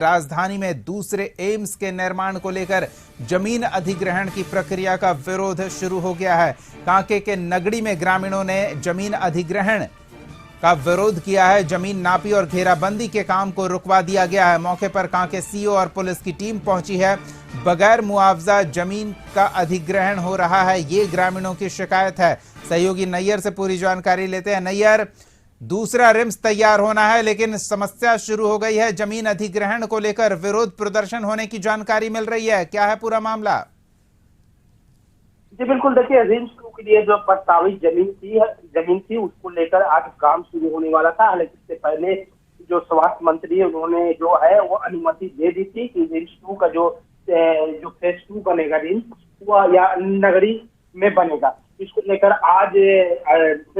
राजधानी में दूसरे एम्स के निर्माण को लेकर जमीन अधिग्रहण की प्रक्रिया का विरोध शुरू हो गया है। कांके के नगड़ी में ग्रामीणों ने जमीन अधिग्रहण का विरोध किया है। जमीन नापी और घेराबंदी के काम को रुकवा दिया गया है। मौके पर कांके सीओ और पुलिस की टीम पहुंची है। बगैर मुआवजा जमीन का अधिग्रहण हो रहा है, ये ग्रामीणों की शिकायत है। सहयोगी नैयर से पूरी जानकारी लेते हैं। नैयर, दूसरा रिम्स तैयार होना है लेकिन समस्या शुरू हो गई है। जमीन अधिग्रहण को लेकर विरोध प्रदर्शन होने की जानकारी मिल रही है, क्या है पूरा मामला? जी बिल्कुल, देखिए रिम्स के लिए जो प्रस्तावित जमीन थी उसको लेकर आज काम शुरू होने वाला था। हालांकि इससे पहले जो स्वास्थ्य मंत्री है उन्होंने जो है वो अनुमति दे दी थी कि रिम्स 2 का जो फेज 2 बनेगा रिम्स वह या नगरी में बनेगा। इसको लेकर आज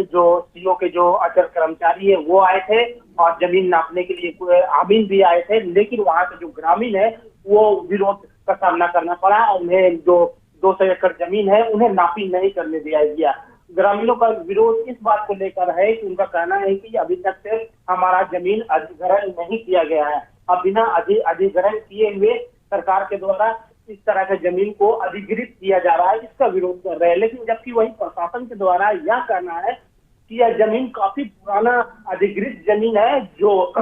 जो सीओ के जो अचल कर्मचारी है वो आए थे और जमीन नापने के लिए आमीन भी आए थे, लेकिन वहां के जो ग्रामीण है वो विरोध का सामना करना पड़ा। उन्हें जो 200 एकड़ जमीन है उन्हें नापी नहीं करने दिया गया। ग्रामीणों का विरोध इस बात को लेकर है कि उनका कहना है कि अभी तक से हमारा जमीन अधिग्रहण नहीं किया गया है। अब बिना अधिग्रहण किए हुए सरकार के द्वारा इस तरह के जमीन को अधिग्रहित किया जा रहा है, इसका विरोध कर रहे हैं। लेकिन जबकि वही प्रशासन के द्वारा यह कहना है कि यह जमीन काफी पुराना अधिग्रहित जमीन है, जो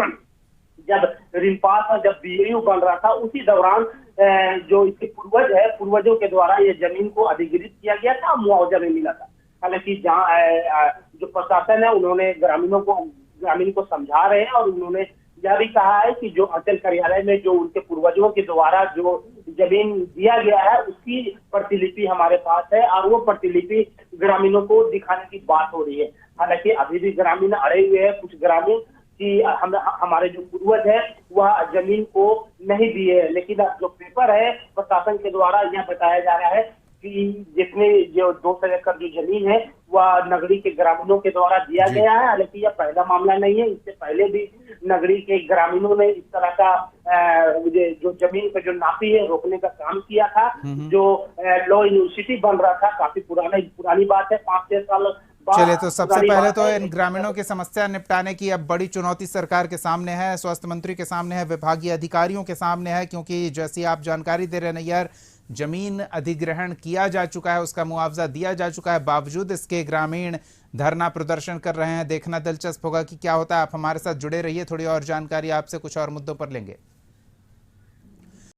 जब रिम्पास और जब बीएयू बन रहा था उसी दौरान जो इसके पूर्वजों के द्वारा ये जमीन को अधिग्रहित किया गया था, मुआवजा भी मिला था। हालांकि जहाँ जो प्रशासन है उन्होंने ग्रामीण को समझा रहे हैं और उन्होंने यह भी कहा है कि जो अंचल कार्यालय में जो उनके पूर्वजों के द्वारा जो जमीन दिया गया है उसकी प्रतिलिपि हमारे पास है और वो प्रतिलिपि ग्रामीणों को दिखाने की बात हो रही है। हालांकि अभी भी ग्रामीण अड़े हुए हैं, कुछ ग्रामीण कि हमारे जो पूर्वज है वह जमीन को नहीं दिए, लेकिन जो पेपर है प्रशासन के द्वारा यह बताया जा रहा है कि जितने जो 200 एकड़ जो जमीन है वह नगरी के ग्रामीणों के द्वारा दिया गया है। हालांकि यह पहला मामला नहीं है, इससे पहले भी नगरी के ग्रामीणों ने इस तरह का जो जमीन पर जो नापी है रोकने का काम किया था। जो लॉ यूनिवर्सिटी बन रहा था, काफी पुरानी बात है, 5-6 साल। चलिए, तो सबसे पहले तो इन ग्रामीणों की समस्या निपटाने की अब बड़ी चुनौती सरकार के सामने है, स्वास्थ्य मंत्री के सामने है, विभागीय अधिकारियों के सामने है, क्योंकि जैसी आप जानकारी दे रहे हैं नैयर, जमीन अधिग्रहण किया जा चुका है, उसका मुआवजा दिया जा चुका है, बावजूद इसके ग्रामीण धरना प्रदर्शन कर रहे हैं। देखना दिलचस्प होगा कि क्या होता है। आप हमारे साथ जुड़े रहिए, थोड़ी और जानकारी आपसे कुछ और मुद्दों पर लेंगे।